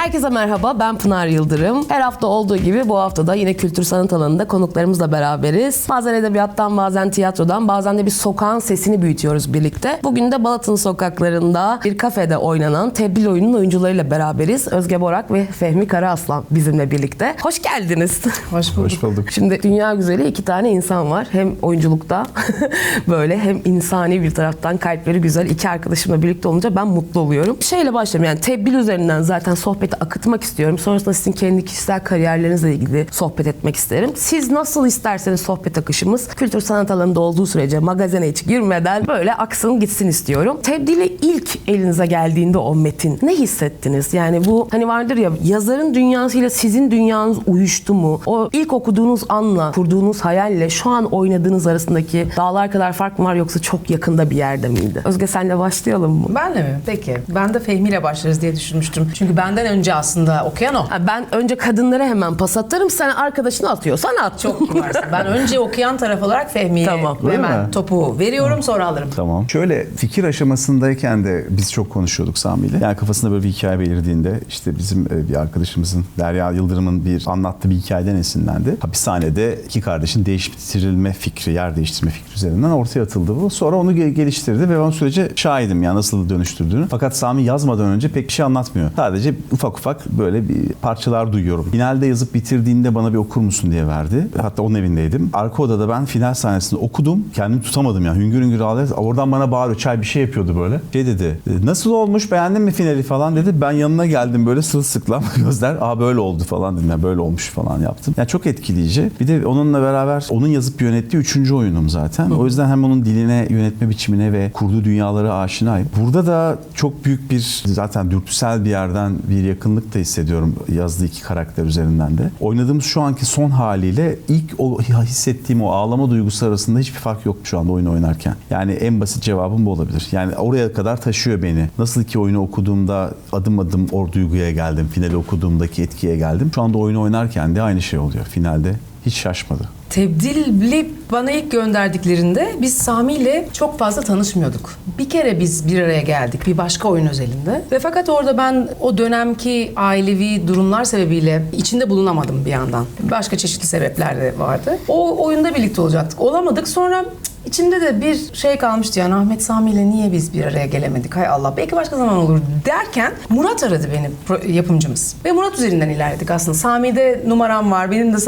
Herkese merhaba, ben Pınar Yıldırım. Her hafta olduğu gibi bu hafta da yine kültür sanat alanında konuklarımızla beraberiz. Bazen edebiyattan, bazen tiyatrodan, bazen de bir sokağın sesini büyütüyoruz birlikte. Bugün de Balat'ın sokaklarında bir kafede oynanan Tebdil oyunun oyuncularıyla beraberiz. Özge Borak ve Fehmi Karaaslan bizimle birlikte. Hoş geldiniz. Hoş bulduk. Hoş bulduk. Şimdi dünya güzeli iki tane insan var. Hem oyunculukta böyle hem insani bir taraftan kalpleri güzel iki arkadaşımla birlikte olunca ben mutlu oluyorum. Şeyle başlayayım, yani Tebdil üzerinden zaten sohbeti akıtmak istiyorum. Sonrasında sizin kendi kişisel kariyerlerinizle ilgili sohbet etmek isterim. Siz nasıl isterseniz sohbet akışımız kültür sanat alanında olduğu sürece magazine hiç girmeden böyle aksın gitsin istiyorum. Tebdil'e ilk elinize geldiğinde o metin ne hissettiniz? Yani bu hani vardır ya, yazarın dünyasıyla sizin dünyanız uyuştu mu? O ilk okuduğunuz anla, kurduğunuz hayalle şu an oynadığınız arasındaki dağlar kadar fark mı var, yoksa çok yakında bir yerde miydi? Özge, senle başlayalım mı? Benle mi? Peki. Ben de Fehmi ile başlarız diye düşünmüştüm. Çünkü benden önce aslında okuyan o. Ben önce kadınlara hemen pas atarım, sen arkadaşını atıyorsan at. Çok kibarsın. Ben önce okuyan taraf olarak Fehmi'ye Tamam. hemen mi? topu veriyorum, sonra alırım. Tamam. Şöyle fikir aşamasındayken de biz çok konuşuyorduk Sami ile. Yani kafasında böyle bir hikaye belirdiğinde işte bizim bir arkadaşımızın, Derya Yıldırım'ın bir anlattığı bir hikayeden esinlendi. Hapishanede iki kardeşin değiştirilme fikri, yer değiştirme fikri üzerinden ortaya atıldı bu. Sonra onu geliştirdi ve ben sürece şahidim ya nasıl dönüştürdüğünü. Fakat Sami yazmadan önce pek bir şey anlatmıyor. Sadece ufak ufak böyle bir parçalar duyuyorum. Finalde yazıp bitirdiğinde bana bir okur musun diye verdi. Hatta onun evindeydim. Arka odada ben final sahnesinde okudum. Kendimi tutamadım ya. Hüngür hüngür ağlayarak. Oradan bana bağırıyor. Çay bir şey yapıyordu böyle. Şey dedi. Nasıl olmuş? Beğendin mi finali falan dedi. Ben yanına geldim böyle sırılsıklam gözler. Böyle oldu falan dedim. Ya böyle olmuş falan yaptım. Yani çok etkileyici. Bir de onunla beraber onun yazıp yönettiği 3. oyunum zaten. O yüzden hem onun diline, yönetme biçimine ve kurduğu dünyalara aşinayım. Burada da çok büyük bir zaten dürtüsel bir yerden bir yakınlık da hissediyorum yazdığı iki karakter üzerinden de. Oynadığımız şu anki son haliyle ilk hissettiğim o ağlama duygusu arasında hiçbir fark yok şu anda oyunu oynarken. Yani en basit cevabım bu olabilir. Yani oraya kadar taşıyor beni. Nasıl ki oyunu okuduğumda adım adım o duyguya geldim. Finali okuduğumdaki etkiye geldim. Şu anda oyunu oynarken de aynı şey oluyor. Finalde hiç şaşmadı. Tebdil'i bana ilk gönderdiklerinde biz Sami ile çok fazla tanışmıyorduk. Bir kere biz bir araya geldik bir başka oyun özelinde. Ve fakat orada ben o dönemki ailevi durumlar sebebiyle içinde bulunamadım bir yandan. Başka çeşitli sebepler de vardı. O oyunda birlikte olacaktık. Olamadık. Sonra İçimde de bir şey kalmıştı, yani Ahmet Sami ile niye biz bir araya gelemedik, hay Allah belki başka zaman olur derken Murat aradı beni, yapımcımız. Ve Murat üzerinden ilerledik aslında. Sami'de numaram var, benim de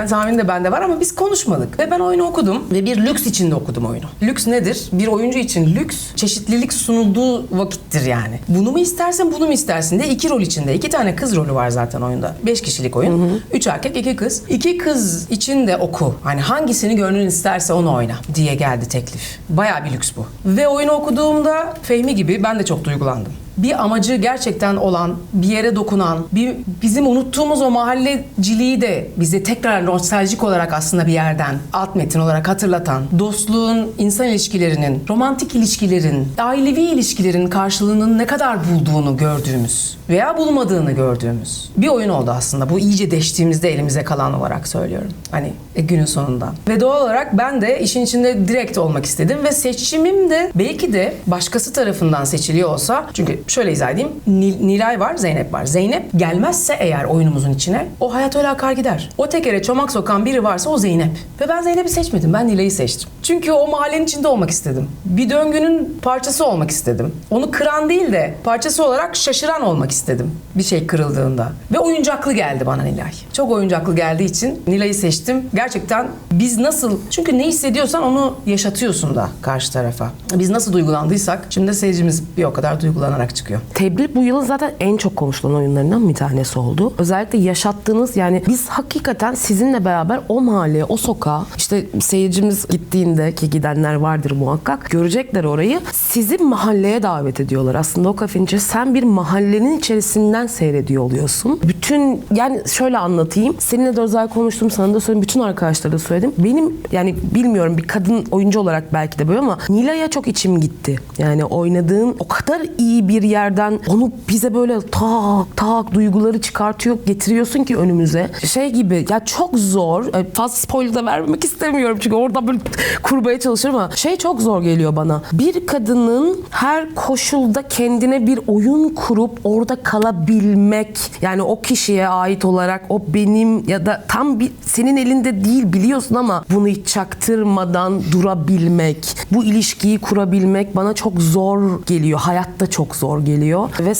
Sami'nin de bende var ama biz konuşmadık. Ve ben oyunu okudum ve bir lüks içinde okudum oyunu. Lüks nedir? Bir oyuncu için lüks, çeşitlilik sunulduğu vakittir yani. Bunu mu istersin, bunu mu istersin diye iki rol içinde. 2 tane kız rolü var zaten oyunda. 5 kişilik oyun. 3 erkek, 2 kız. 2 kız için de oku. Hani hangisini gönlün isterse onu oyna diye geldi teklif. Bayağı bir lüks bu. Ve oyunu okuduğumda Fehmi gibi ben de çok duygulandım. Bir amacı gerçekten olan, bir yere dokunan, bizim unuttuğumuz o mahalleciliği de bize tekrar nostaljik olarak aslında bir yerden alt metin olarak hatırlatan, dostluğun, insan ilişkilerinin, romantik ilişkilerin, ailevi ilişkilerin karşılığının ne kadar bulduğunu gördüğümüz veya bulmadığını gördüğümüz bir oyun oldu aslında. Bu iyice deştiğimizde elimize kalan olarak söylüyorum. Hani günün sonunda. Ve doğal olarak ben de işin içinde direkt olmak istedim ve seçimim de belki de başkası tarafından seçiliyor olsa, çünkü şöyle izah edeyim. Nilay var, Zeynep var. Zeynep gelmezse eğer oyunumuzun içine o hayat öyle akar gider. O tekere çomak sokan biri varsa o Zeynep. Ve ben Zeynep'i seçmedim. Ben Nilay'ı seçtim. Çünkü o mahallenin içinde olmak istedim. Bir döngünün parçası olmak istedim. Onu kıran değil de parçası olarak şaşıran olmak istedim. Bir şey kırıldığında. Ve oyuncaklı geldi bana Nilay. Çok oyuncaklı geldiği için Nilay'ı seçtim. Gerçekten biz nasıl... Çünkü ne hissediyorsan onu yaşatıyorsun da karşı tarafa. Biz nasıl duygulandıysak şimdi seyircimiz bir o kadar duygulanarak çıkıyor. Tebdil bu yılın zaten en çok konuşulan oyunlarından bir tanesi oldu. Özellikle yaşattığınız, yani biz hakikaten sizinle beraber o mahalleye, o sokağa, işte seyircimiz gittiğinde, ki gidenler vardır muhakkak, görecekler orayı. Sizi mahalleye davet ediyorlar. Aslında o kafenin içerisinde sen bir mahallenin içerisinden seyrediyor oluyorsun. Bütün, yani şöyle anlatayım. Seninle de özel konuştum, sana da söyledim, bütün arkadaşlara da söyledim. Benim, yani bilmiyorum, bir kadın oyuncu olarak belki de böyle ama Nilay'a çok içim gitti. Yani oynadığın o kadar iyi bir yerden onu bize böyle tak tak duyguları çıkartıyor, getiriyorsun ki önümüze. Şey gibi ya, çok zor. Fazla spoiler da vermemek istemiyorum çünkü orada böyle kurmaya çalışıyorum ama şey çok zor geliyor bana. Bir kadının her koşulda kendine bir oyun kurup orada kalabilmek, yani o kişiye ait olarak o benim ya da tam bir senin elinde değil biliyorsun ama bunu hiç çaktırmadan durabilmek, bu ilişkiyi kurabilmek bana çok zor geliyor. Hayatta çok zor geliyor. Ve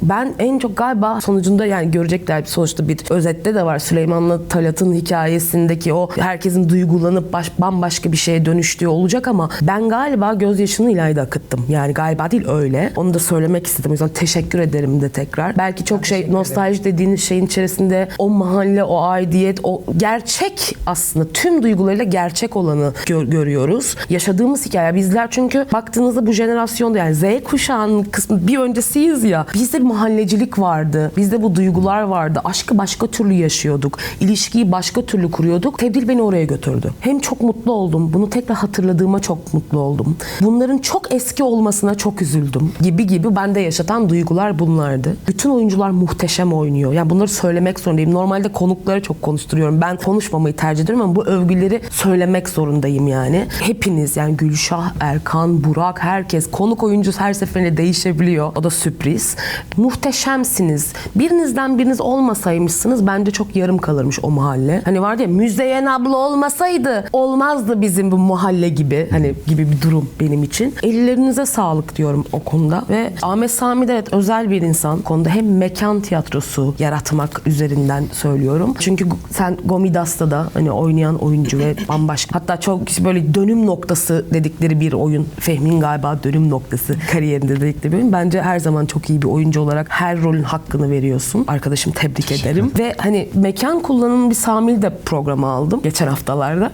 ben en çok galiba sonucunda, yani görecekler sonuçta bir özette de var Süleyman'la Talat'ın hikayesindeki o herkesin duygulanıp bambaşka bir şeye dönüştüğü olacak ama ben galiba gözyaşını İlayda akıttım. Yani galiba değil, öyle. Onu da söylemek istedim. O yüzden teşekkür ederim de tekrar. Belki çok nostalji dediğiniz şeyin içerisinde o mahalle, o aidiyet, o gerçek, aslında tüm duygularıyla gerçek olanı görüyoruz. Yaşadığımız hikaye. Bizler çünkü baktığınızda bu jenerasyonda, yani Z kuşağının kısmı bir öncesiyiz ya. Bizde bir mahallecilik vardı. Bizde bu duygular vardı. Aşkı başka türlü yaşıyorduk. İlişkiyi başka türlü kuruyorduk. Tebdil beni oraya götürdü. Hem çok mutlu oldum. Bunu tekrar hatırladığıma çok mutlu oldum. Bunların çok eski olmasına çok üzüldüm. Gibi bende yaşatan duygular bunlardı. Bütün oyuncular muhteşem oynuyor. Yani bunları söylemek zorundayım. Normalde konukları çok konuşturuyorum. Ben konuşmamayı tercih ediyorum ama bu övgüleri söylemek zorundayım yani. Hepiniz, yani Gülşah, Erkan, Burak, herkes, konuk oyuncusu her seferinde değişebiliyor. O da sürpriz. Muhteşemsiniz. Birinizden biriniz olmasaymışsınız bence çok yarım kalırmış o mahalle. Hani vardı ya, Müzeyyen abla olmasaydı olmazdı bizim bu mahalle gibi. Hani gibi bir durum benim için. Ellerinize sağlık diyorum o konuda. Ve Ahmet Sami de evet özel bir insan. Bu konuda hem mekan tiyatrosu yaratmak üzerinden söylüyorum. Çünkü sen Gomidas'ta da hani oynayan oyuncu ve bambaşka. Hatta çok böyle dönüm noktası dedikleri bir oyun. Fehmi'nin galiba dönüm noktası kariyerinde dedikleri bir oyun. Bence her zaman çok iyi bir oyuncu olarak her rolün hakkını veriyorsun. Arkadaşım, tebrik ederim. Ve hani mekan kullanımı bir Sami'li de programa aldım geçen haftalarda.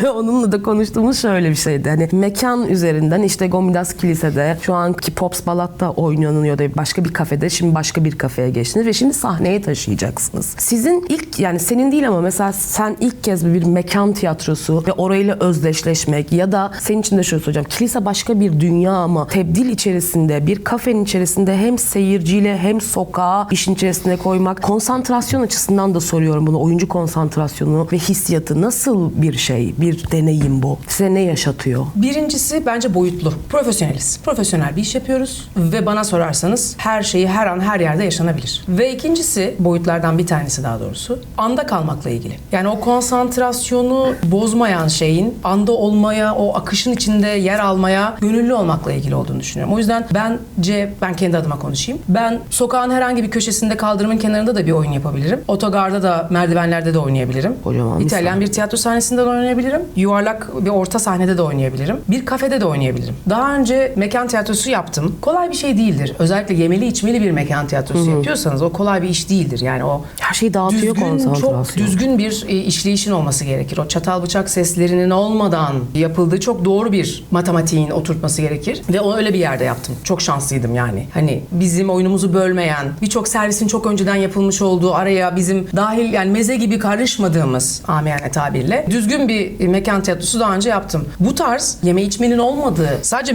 Ve onunla da konuştuğumuz şöyle bir şeydi. Hani mekan üzerinden işte Gomidas Kilise'de, şu anki Pops Balat'ta oynanıyor da başka bir kafede, şimdi başka bir kafeye geçtiniz ve şimdi sahneye taşıyacaksınız. Sizin ilk, yani senin değil ama mesela sen ilk kez bir mekan tiyatrosu ve orayla özdeşleşmek ya da senin için de şöyle söyleyeceğim. Kilise başka bir dünya ama tebdil içerisinde, bir kafenin içerisinde hem seyirciyle hem sokağı işin içerisine koymak, konsantrasyon açısından da soruyorum bunu. Oyuncu konsantrasyonu ve hissiyatı nasıl bir şey, bir deneyim bu? Size ne yaşatıyor? Birincisi bence boyutlu. Profesyoneliz. Profesyonel bir iş yapıyoruz ve bana sorarsanız her şeyi her an her yerde yaşanabilir. Ve ikincisi, boyutlardan bir tanesi daha doğrusu, anda kalmakla ilgili. Yani o konsantrasyonu bozmayan şeyin anda olmaya, o akışın içinde yer almaya gönüllü olmakla ilgili olduğunu düşünüyorum. O yüzden ben kendi adıma konuşayım. Ben sokağın herhangi bir köşesinde, kaldırımın kenarında da bir oyun yapabilirim. Otogarda da, merdivenlerde de oynayabilirim. Kocaman bir İtalyan sahne. bir tiyatro sahnesinde de oynayabilirim. Yuvarlak bir orta sahnede de oynayabilirim. Bir kafede de oynayabilirim. Daha önce mekan tiyatrosu yaptım. Kolay bir şey değildir. Özellikle yemeli içmeli bir mekan tiyatrosu yapıyorsanız o kolay bir iş değildir. Yani o Her şeyi dağıtıyor konsantrasyon. çok düzgün bir işleyişin olması gerekir. O çatal bıçak seslerinin olmadan yapıldığı çok doğru bir matematiğin oturtması gerekir. Ve onu öyle bir yerde yaptım. Çok şanslıydım yani. Hani bizim oyunumuzu bölmeyen, birçok servisin çok önceden yapılmış olduğu, araya bizim dahil, yani meze gibi karışmadığımız, amiyane tabirle düzgün bir mekan tiyatrosu daha önce yaptım. Bu tarz yeme içmenin olmadığı, sadece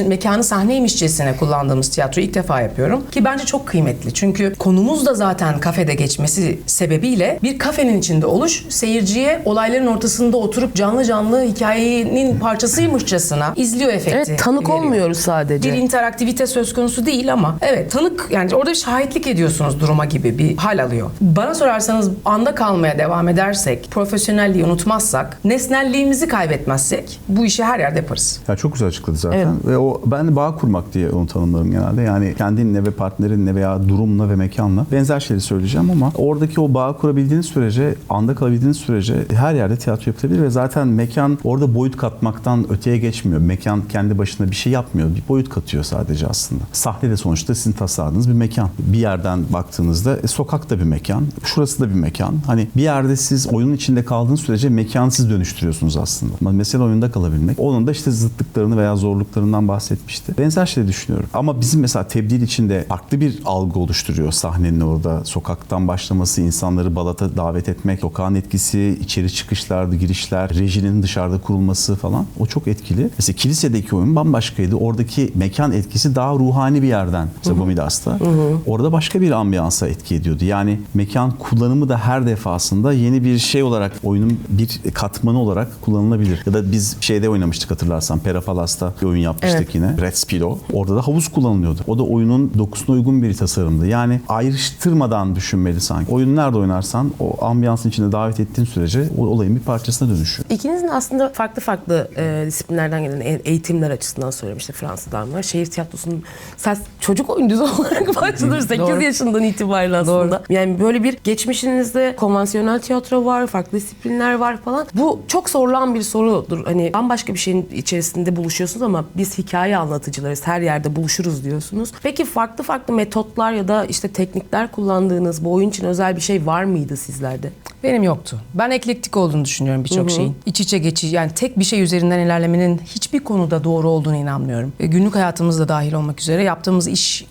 mekanı sahneymişçesine kullandığımız tiyatroyu ilk defa yapıyorum. Ki bence çok kıymetli. Çünkü konumuz da zaten kafede geçmesi sebebiyle bir kafenin içinde oluş, seyirciye olayların ortasında oturup canlı canlı hikayenin parçasıymışçasına izliyor efekti. Evet, tanık veriyor. olmuyoruz sadece. Bir interaktivite söz konusu değil ama evet, tanık, yani orada bir şahitlik ediyorsunuz duruma gibi bir hal alıyor. Bana sorarsanız anda kalmaya devam edersek, profesyonelliği unutmazsak, nesnelliğimizi kaybetmezsek bu işi her yerde yaparız. Ya çok güzel açıkladı zaten. Evet. Ve o, ben de bağ kurmak diye onu tanımlarım genelde. Yani kendinle ve partnerinle veya durumla ve mekanla benzer şeyleri söyleyeceğim ama oradaki o bağı kurabildiğiniz sürece, anda kalabildiğiniz sürece her yerde tiyatro yapılabilir ve zaten mekan orada boyut katmaktan öteye geçmiyor. Mekan kendi başına bir şey yapmıyor. Bir boyut katıyor sadece aslında. Sahne de sonuçta sizin tasarladığınız bir mekan. Bir yerden baktığınızda sokak da bir mekan, şurası da bir mekan. Hani bir yerde siz oyunun içinde kaldığınız sürece mekanı siz dönüştürüyorsunuz aslında. Mesela oyunda kalabilmek. Onun da işte zıtlıklarını veya zorluklarından bahsetmişti. Benzer şey düşünüyorum. Ama bizim mesela tebdil içinde farklı bir algı oluşturuyor sahnenin orada. Sokaktan başlaması, insanları balata davet etmek, sokağın etkisi, içeri çıkışlar, girişler, rejinin dışarıda kurulması falan. O çok etkili. Mesela kilisedeki oyun bambaşkaydı. Oradaki mekan etkisi ikisi daha ruhani bir yerden Zabomidas'ta. Orada başka bir ambiyansa etki ediyordu. Yani mekan kullanımı da her defasında yeni bir şey olarak, oyunun bir katmanı olarak kullanılabilir. Ya da biz şeyde oynamıştık, hatırlarsan Perapalas'ta bir oyun yapmıştık yine. Red Spilo. Orada da havuz kullanılıyordu. O da oyunun dokusuna uygun bir tasarımdı. Yani ayrıştırmadan düşünmeli sanki. Oyunu nerede oynarsan o ambiyansın içinde davet ettiğin sürece o olayın bir parçasına dönüşüyor. İkinizin aslında farklı disiplinlerden gelen eğitimler açısından söylüyorum. İşte Fransa'dan var. Şehir tiyatrosunun sen çocuk oyuncusu olarak başladın 8 yaşından itibaren aslında. Yani böyle bir geçmişinizde konvansiyonel tiyatro var, farklı disiplinler var falan. Bu çok sorulan bir sorudur. Hani bambaşka bir şeyin içerisinde buluşuyorsunuz ama biz hikaye anlatıcılarız. Her yerde buluşuruz diyorsunuz. Peki farklı metotlar ya da işte teknikler kullandığınız bu oyun için özel bir şey var mıydı sizlerde? Benim yoktu. Ben eklektik olduğunu düşünüyorum birçok şeyin. İç içe geçici, yani tek bir şey üzerinden ilerlemenin hiçbir konuda doğru olduğunu inanmıyorum. Günlük hayatımızda dahil olmak üzere yaptığımız iş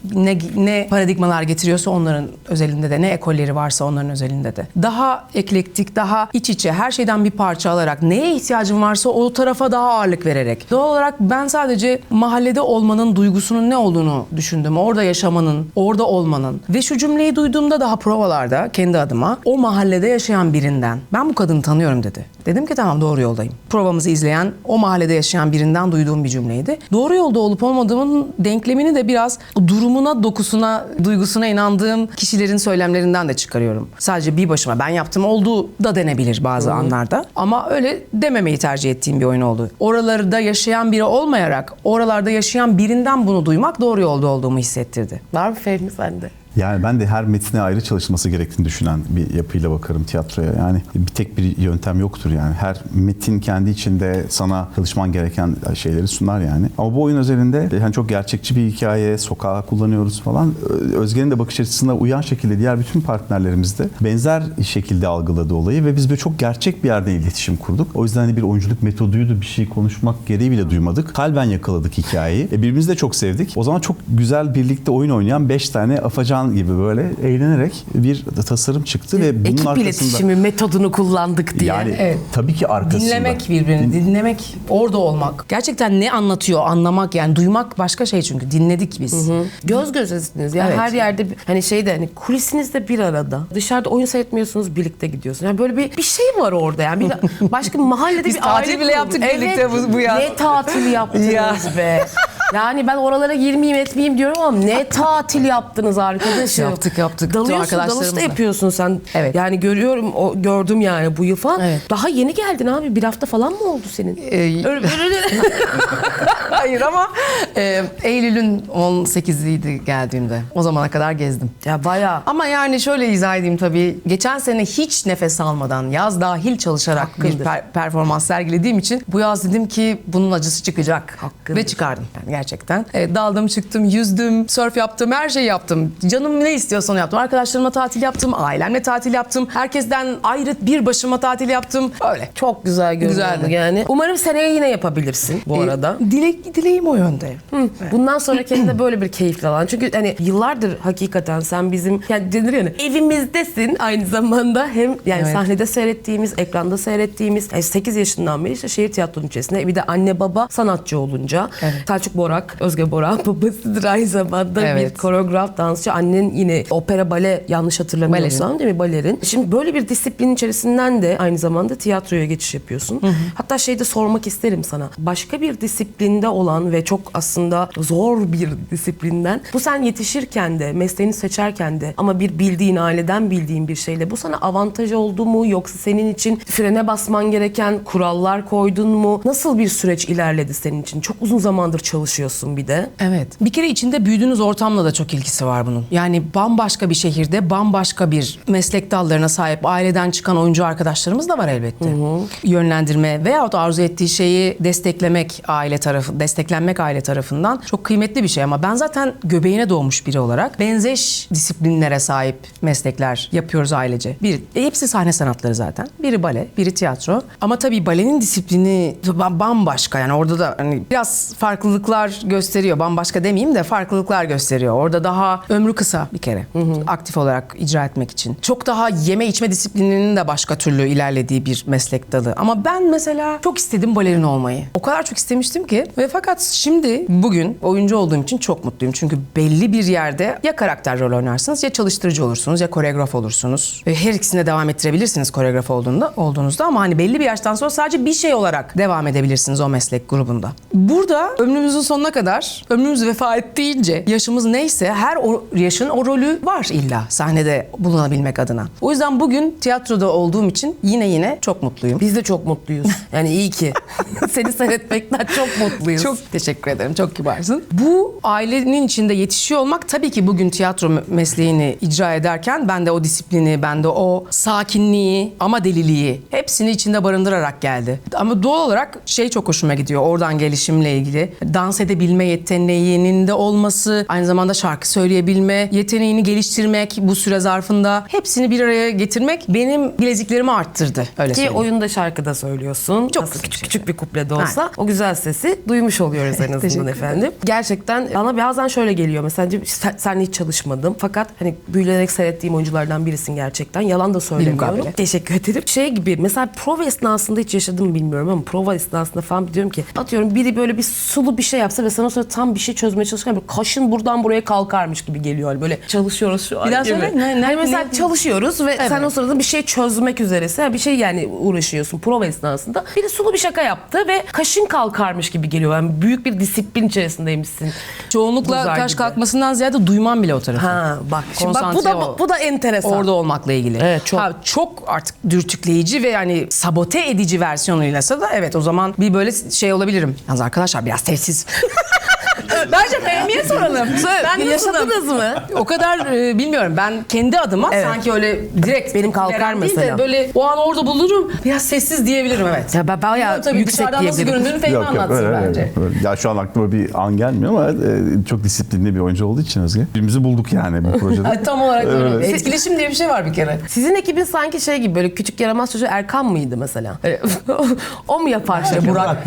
ne paradigmalar getiriyorsa onların özelinde de, ne ekolleri varsa onların özelinde de. Daha eklektik, daha iç içe, her şeyden bir parça alarak, neye ihtiyacım varsa o tarafa daha ağırlık vererek. Doğal olarak ben sadece mahallede olmanın duygusunun ne olduğunu düşündüm. Orada yaşamanın, orada olmanın. Ve şu cümleyi duyduğumda daha provalarda kendi adıma, o mahallede yaşayan birinden, ben bu kadını tanıyorum dedi. Dedim ki tamam, doğru yoldayım. Provamızı izleyen, o mahallede yaşayan birinden duyduğum bir cümleydi. Doğru yolda olup olmadığımın denklemini de biraz durumuna, dokusuna, duygusuna inandığım kişilerin söylemlerinden de çıkarıyorum. Sadece bir başıma ben yaptım olduğu da denebilir bazı anlarda. Ama öyle dememeyi tercih ettiğim bir oyun oldu. Oralarda yaşayan biri olmayarak, oralarda yaşayan birinden bunu duymak doğru yolda olduğumu hissettirdi. Var mı Fehmi sende? Yani ben de her metne ayrı çalışılması gerektiğini düşünen bir yapıyla bakarım tiyatroya. Yani bir tek bir yöntem yoktur yani. Her metin kendi içinde sana çalışman gereken şeyleri sunar yani. Ama bu oyun özelinde yani çok gerçekçi bir hikaye, sokağı kullanıyoruz falan. Özge'nin de bakış açısına uyan şekilde diğer bütün partnerlerimiz de benzer şekilde algıladı olayı ve biz böyle çok gerçek bir yerden iletişim kurduk. O yüzden hani bir oyunculuk metoduydu, bir şey konuşmak gereği bile duymadık. Kalben yakaladık hikayeyi. Birbirimizi de çok sevdik. O zaman çok güzel birlikte oyun oynayan 5 tane afacan gibi böyle eğlenerek bir tasarım çıktı ve bunun Ekip arkasında iletişimi metodunu kullandık diye. yani Evet. tabii ki arkasında Dinlemek birbirini, dinlemek, orada olmak. Gerçekten ne anlatıyor anlamak, yani duymak başka şey çünkü. Dinledik biz. Göz gözesiniz ya, Evet. her yerde hani hani kulisinizde bir arada. Dışarıda oyun seyretmiyorsunuz, birlikte gidiyorsunuz. Yani böyle bir şey var orada yani. Başka bir mahallede Biz bir tatil aile bile yaptık kurulmuş. birlikte bu yaz. Ne tatil yaptınız Ya. be. Yani ben oralara girmeyeyim etmeyeyim diyorum ama ne tatil yaptınız arkadaşım. Yaptık. Dalış da Arkadaşlarımızla. yapıyorsun sen. Evet. Yani gördüm yani bu yıl falan. Evet. Daha yeni geldin abi. Bir hafta falan mı oldu senin? Hayır ama Eylül'ün 18'iydi geldiğimde. O zamana kadar gezdim. Ya bayağı. Ama yani şöyle izah edeyim tabii. Geçen sene hiç nefes almadan, yaz dahil çalışarak Hakkındır. bir performans sergilediğim için bu yaz dedim ki bunun acısı çıkacak. Hakkındır. Ve çıkardım yani gerçekten. Daldım, çıktım, yüzdüm, surf yaptım, her şeyi yaptım. Canım ne istiyorsa onu yaptım. Arkadaşlarımla tatil yaptım, ailemle tatil yaptım. Herkesten ayrı bir başıma tatil yaptım. Öyle. Çok güzel görünüyor Güzeldi. yani. Umarım seneye yine yapabilirsin bu arada. Dileğim o yönde. Bundan sonra kendine böyle bir keyifli alan. Çünkü hani yıllardır hakikaten sen bizim yani denir yani evimizdesin aynı zamanda, hem yani Evet. sahnede seyrettiğimiz, ekranda seyrettiğimiz 8 yaşından beri işte şehir tiyatronun içerisinde, bir de anne baba sanatçı olunca Evet. Selçuk Borak, Özge Borak babasıdır aynı zamanda, Evet. bir koreograf, dansçı, annen yine opera bale, yanlış hatırlamıyorsam değil mi, balerin. Şimdi böyle bir disiplin içerisinden de aynı zamanda tiyatroya geçiş yapıyorsun. Hatta de sormak isterim sana. Başka bir disiplinde olan ve çok aslında zor bir disiplinden, bu sen yetişirken de, mesleğini seçerken de ama bir bildiğin, aileden bildiğin bir şeyle bu sana avantaj oldu mu? Yoksa senin için frene basman gereken kurallar koydun mu? Nasıl bir süreç ilerledi senin için? Çok uzun zamandır çalışıyorsun bir de. Evet. Bir kere içinde büyüdüğünüz ortamla da çok ilgisi var bunun. Yani bambaşka bir şehirde bambaşka bir meslek dallarına sahip aileden çıkan oyuncu arkadaşlarımız da var elbette. Yönlendirme veyahut arzu ettiği şeyi desteklenmek aile tarafından çok kıymetli bir şey, ama ben zaten göbeğine doğmuş biri olarak benzeş disiplinlere sahip meslekler yapıyoruz ailece. Hepsi sahne sanatları zaten. Biri bale, biri tiyatro. Ama tabii balenin disiplini bambaşka. Yani orada da hani biraz farklılıklar gösteriyor. Bambaşka demeyeyim de farklılıklar gösteriyor. Orada daha ömrü kısa bir kere. Aktif olarak icra etmek için. Çok daha yeme içme disiplininin de başka türlü ilerlediği bir meslek dalı. Ama ben mesela çok istedim balerin olmayı. O kadar çok istemiştim ki ve fakat şimdi bugün oyuncu olduğum için çok mutluyum. Çünkü belli bir yerde ya karakter rol oynarsınız ya çalıştırıcı olursunuz ya koreograf olursunuz. Her ikisine devam ettirebilirsiniz koreograf olduğunuzda ama hani belli bir yaştan sonra sadece bir şey olarak devam edebilirsiniz o meslek grubunda. Burada ömrümüzün sonuna kadar, ömrümüz vefa ettiğince yaşımız neyse her o yaşın o rolü var illa sahnede bulunabilmek adına. O yüzden bugün tiyatroda olduğum için yine çok mutluyum. Biz de çok mutluyuz. Yani iyi ki. Seni seyretmekten çok mutluyuz. Çok teşekkür ederim. Çok kibarsın. Bu ailenin içinde yetişiyor olmak tabii ki bugün tiyatro mesleğini icra ederken ben de o disiplini, ben de o sakinliği ama deliliği hepsini içinde barındırarak geldi. Ama doğal olarak çok hoşuma gidiyor oradan gelişimle ilgili. Dans edebilme yeteneğinin de olması, aynı zamanda şarkı söyleyebilme yeteneğini geliştirmek bu süre zarfında hepsini bir araya getirmek benim bileziklerimi arttırdı. Öyle Ki söyleyeyim. oyunda şarkıda söylüyorsun. Çok Nasıl küçük küçük bir kuple de olsa o güzel sesi duymuş oluyoruz en azından Teşekkür efendim. Gerçekten bana bazen şöyle geliyor. Mesela sen hiç çalışmadım. Fakat hani büyülenerek seyrettiğim oyunculardan birisin gerçekten. Yalan da söylemiyorum. Bilmukabele. Teşekkür ederim. Gibi mesela prova esnasında hiç yaşadım mı bilmiyorum ama prova esnasında falan diyorum ki atıyorum biri böyle bir sulu bir şey yapsa ve sana sonra tam bir şey çözmeye çalışırken böyle kaşın buradan buraya kalkarmış gibi geliyor. Hani böyle çalışıyoruz şu an Bir daha gibi. söyle. Hani mesela çalışıyoruz ve sen Evet. o sırada bir şey çözmek üzeresin. Bir şey yani uğraşıyorsun prova esnasında. Biri sulu bir şaka yaptı ve kaşın kalkarmış gibi geliyor. Yani büyük bir disiplin içerisindeymişsin. Çoğunlukla Buzar kaş gibi. kalkmasından ziyade duymam bile o tarafı. Ha bak. Şimdi bak bu Konsantre da ol. bu da enteresan. Orada olmakla ilgili. Evet, çok. Çok artık dürtükleyici ve yani sabote edici versiyonuyla da evet o zaman bir böyle olabilirim. Yalnız arkadaşlar biraz sessiz. Bence Fehmi'ye soralım. Ben de yaşadınız mı? O kadar bilmiyorum. Ben kendi adıma Evet. sanki öyle direkt Benim kalkar veren değil de mesela. böyle o an orada bulurum. Biraz sessiz diyebilirim evet. Ya ben bayağı Tabii yüksek dışarıdan nasıl diyebilirim. göründüğünü Fehmi anlatsın bence. öyle. Ya şu an aklıma bir an gelmiyor ama çok disiplinli bir oyuncu olduğu için Özge. Birbirimizi bulduk yani bu projede. Ay, tam olarak öyle. Evet. Etkileşim diye bir şey var bir kere. Sizin ekibin sanki gibi böyle küçük yaramaz çocuğu Erkan mıydı mesela? O mu yapar şey? Burak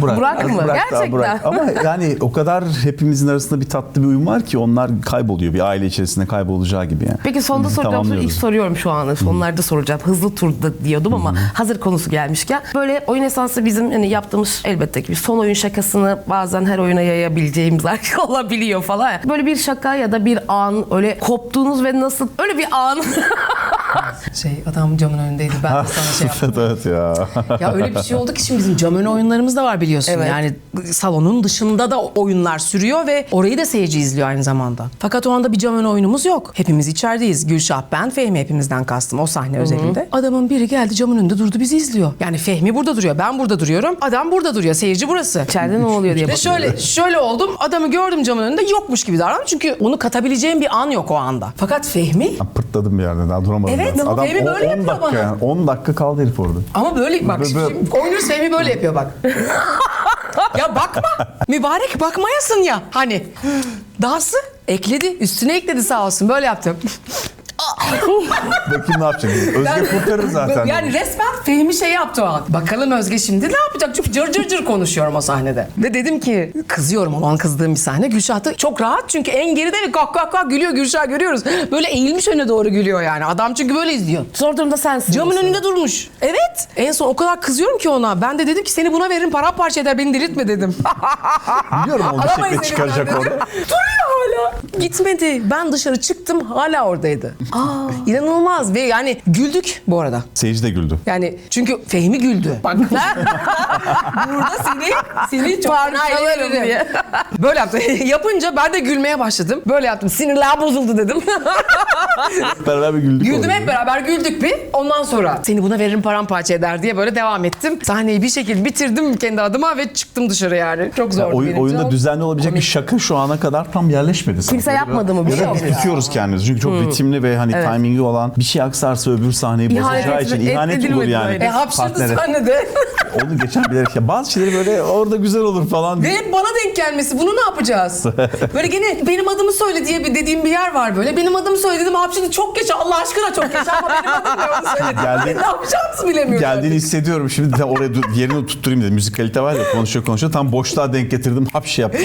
mı? Gerçekten. Burak. Ama yani o kadar hepimizin arasında bir tatlı bir uyum var ki onlar kayboluyor. Bir aile içerisinde kaybolacağı gibi yani. Peki sonda Biz soracağım soruyu ilk tamamlıyoruz. soruyorum şu an. Sonlarda soracağım. Hızlı turda diyordum ama hazır konusu gelmişken. Böyle oyun esnası bizim hani yaptığımız elbette ki bir son oyun şakasını bazen her oyuna yayabileceğimiz olabiliyor falan. Böyle bir şaka ya da bir an öyle koptuğunuz ve nasıl öyle bir an Adam camın önündeydi. Ben de sana şey yaptım. Evet ya. Ya öyle bir şey oldu ki şimdi bizim cam önü oyunlarımız da var biliyorsun. Evet. Yani salonun dışında da oyunlar sürüyor ve orayı da seyirci izliyor aynı zamanda. Fakat o anda bir cam önü oyunumuz yok. Hepimiz içerideyiz. Gülşah, ben, Fehmi hepimizden kastım o sahne özelinde. Adamın biri geldi camın önünde durdu bizi izliyor. Yani Fehmi burada duruyor, ben burada duruyorum. Adam burada duruyor. Seyirci burası. içeride ne oluyor diye Ve bakıyorum. şöyle oldum. Adamı gördüm camın önünde yokmuş gibi davrandım. Çünkü onu katabileceğim bir an yok o anda. Fakat Fehmi Ben pırtladım bir yerde daha duramadım. Evet, ben. ama Fehmi böyle 10 yapıyor dakika bana. yani, 10 dakika kaldı herif orada. ama böyle bak Böyle- şimdi oynuyoruz Fehmi böyle yapıyor bak. Ya bakma. Mübarek bakmayasın ya. Hani dahası ekledi. Üstüne ekledi sağ olsun. Böyle yaptım. Bakayım ne yapacak? Özge kurtarır zaten. Yani resmen Fehmi yaptı o an. Bakalım Özge şimdi ne yapacak? Çünkü cır cır konuşuyorum o sahnede. Ve dedim ki kızıyorum o an kızdığım bir sahne. Gülşah da çok rahat çünkü en geride ve kah gülüyor Gülşah görüyoruz. Böyle eğilmiş öne doğru gülüyor yani. Adam çünkü böyle izliyor. Zor durumda sensin. Camın diyorsun. önünde durmuş. Evet. En son o kadar kızıyorum ki ona. Ben de dedim ki seni buna veririm paramparça eder beni delirtme dedim. Biliyorum onu bir Alamayız şekilde elimden çıkaracak dedim. orada. Duruyor hala. Gitmedi. Ben dışarı çıktım hala oradaydı. İnanılmaz ve yani güldük bu arada. Seyirci de güldü. Yani çünkü Fehmi güldü. Bak. Burada seni çok Parçalarım fena diye. Böyle yaptım. Yapınca ben de gülmeye başladım. Böyle yaptım. Sinirler bozuldu dedim. Beraber bir güldük. Güldüm orada. hep beraber güldük bir. Ondan sonra seni buna veririm paramparça eder diye böyle devam ettim. Sahneyi bir şekilde bitirdim kendi adıma ve çıktım dışarı yani. Çok Ya zordu benim için. oyunda düzenli olabilecek bir şaka şu ana kadar tam yerleşmedi. sanki. Kimse yapmadı mı? Bir Ya şey da biz yok. tutuyoruz kendimizi. Çünkü çok ritimli ve hani timingi olan bir şey aksarsa öbür sahneyi İhanet bozacağı için etme- ihanet olur edilmedi yani. böyle. Hapşırdı partnere. sahnede. Onu geçen bilerek ya bazı şeyleri böyle orada güzel olur falan. Ve hep bana denk gelmesi. Bunu ne yapacağız? Böyle gene benim adımı söyle diye dediğim bir yer var böyle. Benim adımı söyle dedim. Hapşırdı çok geç. Allah aşkına çok geç ama benim adım ne onu söyledi. Geldi- Ne yapacağımızı bilemiyorum. Geldiğini hissediyorum. Şimdi de oraya yerini tutturayım dedim. Müzikalite var ya konuşuyor. Tam boşluğa denk getirdim. Hap şey yaptım.